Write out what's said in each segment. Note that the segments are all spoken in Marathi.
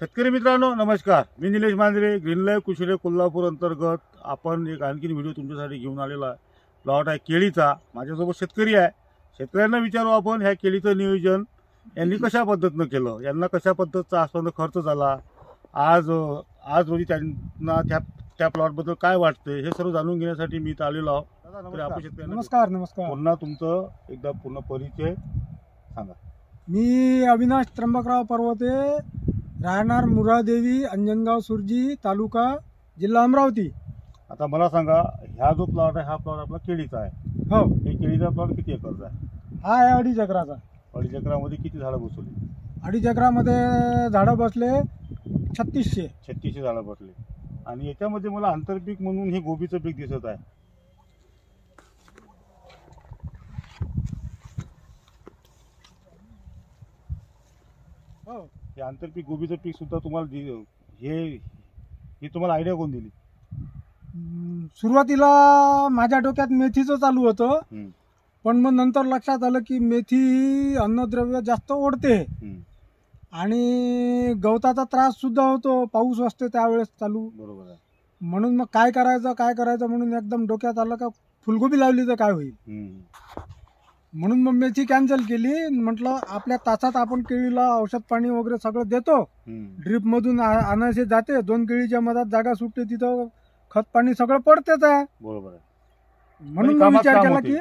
शेतकरी मित्रांनो नमस्कार, मी निलेश मांजरे, ग्रीन लाईफ कृषी कोल्हापूर अंतर्गत आपण एक आणखीन व्हिडिओ तुमच्यासाठी घेऊन आलेला आहे। प्लॉट आहे केळीचा। माझ्यासोबत शेतकरी आहे। शेतकऱ्यांना विचारू आपण ह्या केळीचं नियोजन यांनी कशा पद्धतीनं केलं, यांना कशा पद्धतीचा आसपास खर्च झाला, आज रोजी त्यांना त्या प्लॉटबद्दल काय वाटते हे सर्व जाणून घेण्यासाठी मी इथं आलेलो आहोत। नमस्कार नमस्कार। पुन्हा तुमचं एकदा पूर्ण परिचय सांगा। मी अविनाश त्र्यंबकराव पर्वते, राहणार मुरादेवी, अंजनगाव सुरजी, तालुका जिल्हा अमरावती। आता मला सांगा, ह्या जो प्लॉट आहे हा प्लॉट आपला केळीचा आहे। हो, हे केळीचा प्लॉट किती एकरचा आहे? हा आहे 2.5 एकराचा। 2.5 एकरामध्ये किती झाडं बसवली? 2.5 एकरामध्ये झाडं बसले 3600 झाडं बसले। आणि याच्यामध्ये मला आंतरपीक म्हणून हे गोबीचं पीक दिसत आहे। हो, हे आंतरपीक गोबीचं पीक सुद्धा तुम्हाला हे तुम्हाला आयडिया कोण दिली? सुरुवातीला माझ्या डोक्यात मेथीचं चालू होतं, पण मग नंतर लक्षात आलं की मेथी अन्नद्रव्य जास्त ओढते आणि गवताचा त्रास सुद्धा होतो, पाऊस असते त्यावेळेस चालू। बरोबर आहे। म्हणून मग काय करायचं म्हणून एकदम डोक्यात आलं का फुलगोबी लावली तर काय होईल। म्हणून मग मेथी कॅन्सल केली। म्हटलं आपल्या तासात आपण केळीला औषध पाणी वगैरे सगळं देतो, ड्रीप मधून आणायचे जाते, 2 केळीच्या मधात जागा सुटते तिथं खत पाणी सगळं पडतेच आहे। बरोबर आहे। म्हणून मी विचार केला की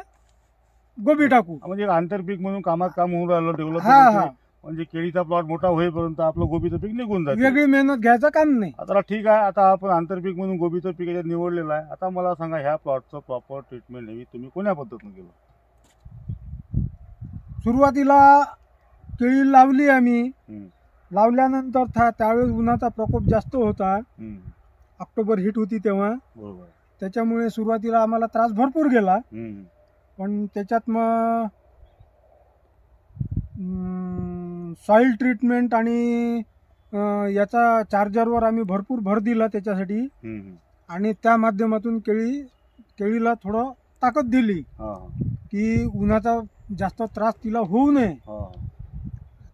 गोबी टाकू, म्हणजे आंतरपीक म्हणून कामात काम होऊन राहिलं, डेव्हलप म्हणजे केळीचा प्लॉट मोठा होईपर्यंत आपलं गोबीचं पीक निघून जाते, वेगळी मेहनत घ्यायचं काम नाही। आता ठीक आहे, आता आपण आंतरपीक म्हणून गोबीचं पीक याच्यात निवडलेलं आहे। आता मला सांगा, ह्या प्लॉटचं प्रॉपर ट्रीटमेंट हे तुम्ही कोण्या पद्धतीने केलं? सुरुवातीला केळी लावली आम्ही, लावल्यानंतर त्यावेळेस उन्हाचा प्रकोप जास्त होता, ऑक्टोबर हिट होती तेव्हा। बरोबर। त्याच्यामुळे सुरुवातीला आम्हाला त्रास भरपूर गेला, पण त्याच्यात मग सॉइल ट्रीटमेंट आणि याचा चार्जरवर आम्ही भरपूर भर दिला त्याच्यासाठी, आणि त्या माध्यमातून केळीला थोडं ताकद दिली की उन्हाचा जास्त त्रास तिला होऊ नये।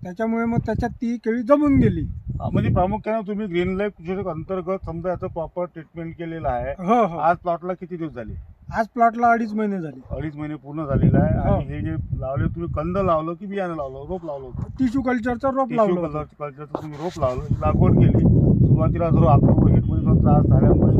त्याच्यामुळे मग त्याच्यात ती केळी जमून गेली। म्हणजे प्रामुख्याने तुम्ही ग्रीन लाईफ अंतर्गत समजा याचं प्रॉपर ट्रीटमेंट केलेलं आहे। हो। आज प्लॉटला किती दिवस झाले? आज प्लॉटला 2.5 महिने झाले। 2.5 महिने पूर्ण झालेला आहे। आणि हे जे लावले तुम्ही, कंद लावलं की बियाणं लावलं, रोप लावलं होतं? टिश्यू कल्चरचं रोप लावलं। कल्चरचं तुम्ही रोप लावलं, लागवड केली। सुरुवातीला जर ऑक्टोबर हिटमध्ये त्रास झाल्यामुळे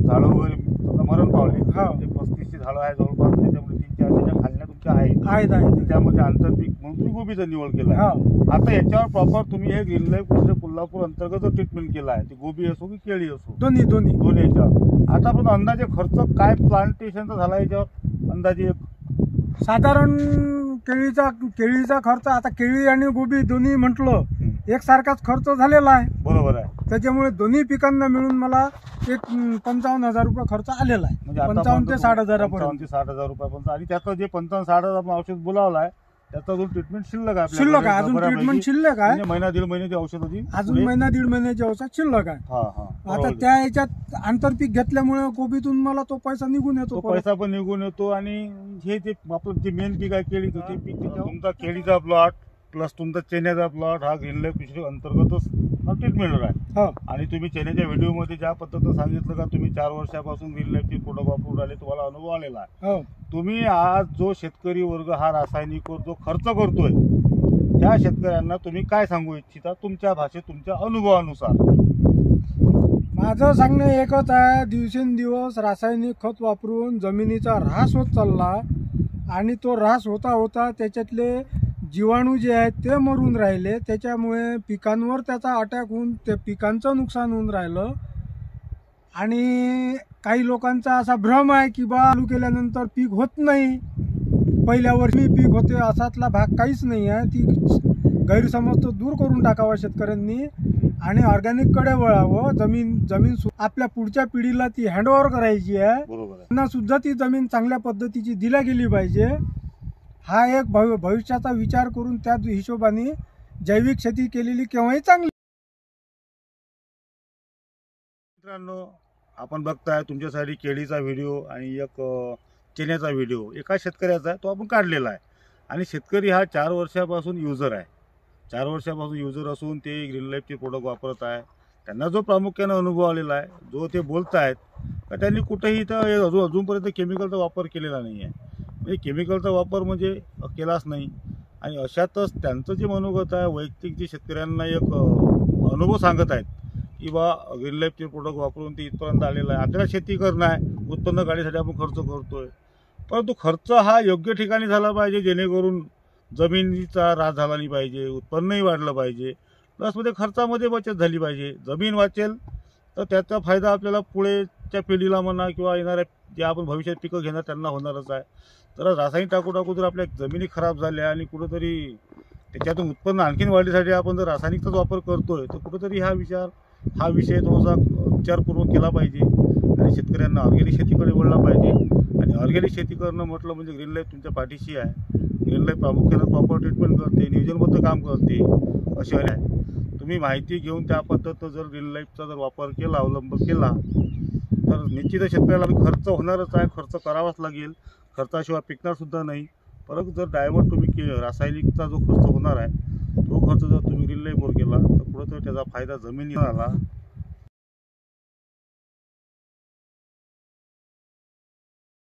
झाडं वगैरे मरण पावले, म्हणजे 3500 झाडं आहे जवळपास, त्याच्यामुळे 300-400 खालण्या तुमच्या आहेत। त्याच्यामध्ये आंतरपीक म्हणून तुम्ही गोबीचा निवड केला आहे। आता याच्यावर प्रॉपर तुम्ही हे ग्रीन लाईफ कोल्हापूर अंतर्गत ट्रीटमेंट केला आहे, ती गोबी असो की केळी असो, दोन्ही याच्यावर। आता पण अंदाजे खर्च काय प्लांटेशनचा झाला याच्यावर अंदाजे? साधारण केळीचा खर्च, आता केळी आणि गोबी दोन्ही म्हटलं एकसारखाच खर्च झालेला आहे। बरोबर आहे। त्याच्यामुळे दोन्ही पिकांना मिळून मला एक 55,000 रुपये खर्च आलेला आहे, म्हणजे 55,000 ते 60,000 पर्यंत। 60,000 रुपयापर्यंत। आणि त्याचं जे 55-60,000 आपण औषध बोलावलं आहे त्याचा अजून ट्रीटमेंट शिल्लक आहे? शिल्लक आहे, अजून ट्रीटमेंट शिल्लक आहे। महिना 1.5 महिन्याची औषध होती, अजून महिना 1.5 महिन्याची औषध शिल्लक आहे। आता त्या याच्यात आंतरपीक घेतल्यामुळे गोबीतून मला तो पैसा निघून येतो, पैसा पण निघून येतो। आणि हे जे आपलं जे मेन पीक आहे केळीचं, ते पीक तुमचा केळीचा प्लॉट प्लस तुमचा चेन्याचा प्लॉट हा ग्रीन लाईफ कृषी अंतर्गतच ट्रीटमेंट आहे। आणि तुम्ही चेन्याच्या व्हिडिओमध्ये ज्या पद्धतीनं सांगितलं का तुम्ही 4 वर्षापासून ग्रीन लाईफचे प्रोडक्ट वापरून राहिले, तुम्हाला अनुभव आलेला आहे। तुम्ही आज जो शेतकरी वर्ग हा रासायनिकवर जो खर्च करतोय, त्या शेतकऱ्यांना तुम्ही काय सांगू इच्छिता तुमच्या भाषेत, तुमच्या अनुभवानुसार? माझं सांगणं एकच आहे, दिवसेंदिवस रासायनिक खत वापरून जमिनीचा ऱ्हास होत चालला, आणि तो ऱ्हास होता होता त्याच्यातले जीवाणू जे आहेत ते मरून राहिले, त्याच्यामुळे पिकांवर त्याचा अटॅक होऊन ते पिकांचं नुकसान होऊन राहिलं। आणि काही लोकांचा असा भ्रम आहे की चालू केल्यानंतर पीक होत नाही, पहिल्या वर्षी पीक होते, असातला भाग काहीच नाही आहे। ती गैरसमज तो दूर करून टाकावा शेतकऱ्यांनी आणि ऑर्गॅनिक कडे वळावं। जमीन आपल्या पुढच्या पिढीला ती हँडओव्हर करायची आहे, त्यांना सुद्धा ती जमीन चांगल्या पद्धतीची दिल्या गेली पाहिजे। हा एक भविष्याचा विचार करून त्या हिशोबाने जैविक शेती केलेली केव्हाही चांगली। मित्रांनो, आपण बघताय तुमच्यासाठी केळीचा व्हिडिओ आणि एक चेन्याचा व्हिडिओ एका शेतकऱ्याचा आहे, तो आपण काढलेला आहे। आणि शेतकरी हा 4 वर्षापासून युजर आहे। 4 वर्षापासून युजर असून ते ग्रीन लाईफचे प्रोडक्ट वापरत आहे. त्यांना जो प्रामुख्याने अनुभव आलेला आहे, जो ते बोलत आहेत का त्यांनी कुठेही तर अजूनपर्यंत केमिकलचा वापर केलेला नाही आहे. म्हणजे केमिकलचा वापर म्हणजे केलाच नाही. आणि अशातच त्यांचं जे मनोगत आहे, वैयक्तिक जे शेतकऱ्यांना एक अनुभव सांगत आहेत की बा ग्रीन लाईफचे प्रोडक्ट वापरून ते इथपर्यंत आलेलं आहे. आपल्याला शेती करणं आहे, उत्पन्न काढण्यासाठी आपण खर्च करतोय, परंतु खर्च हा योग्य ठिकाणी झाला पाहिजे, जेणेकरून जमिनीचा ऱ्हास झाला नाही पाहिजे, उत्पन्नही वाढलं पाहिजे, प्लस मध्ये खर्चामध्ये बचत झाली पाहिजे. जमीन वाचेल तर त्याचा फायदा आपल्याला पुढेच्या पिढीला म्हणा किंवा येणाऱ्या जे आपण भविष्यात पिकं घेणार त्यांना होणारच आहे. तर रासायनिक टाकू जर आपल्या जमिनी खराब झाल्या आणि कुठंतरी त्याच्यातून उत्पन्न आणखीन वाढीसाठी आपण जर रासायनिकचाच वापर करतोय, तर कुठंतरी हा विषय थोडासा विचारपूर्वक केला पाहिजे आणि शेतकऱ्यांना ऑर्गॅनिक शेतीकडे वळला पाहिजे. आणि ऑर्गॅनिक शेती करणं म्हटलं म्हणजे ग्रीन लाईफ तुमच्या पाठीशी आहे. ग्रीन लाईफ प्रामुख्यानं प्रॉपर ट्रीटमेंट करते, नियोजनबद्ध काम करते, असे आहे. तुम्ही माहिती घेऊन त्या पद्धतीनं जर ग्रीन लाईफचा जर वापर केला, अवलंब केला, तर निश्चितच शेतकऱ्याला खर्च होणारच आहे, खर्च करावाच लागेल, खर्चाशिवाय पिकणार सुद्धा नाही. परंतु जर डायव्हर्ट तुम्ही रासायनिकचा जो खर्च होणार आहे, तो खर्च जर तुम्ही ग्रीन लाईफवर केला तर कुठंतरी त्याचा फायदा जमिनीला आला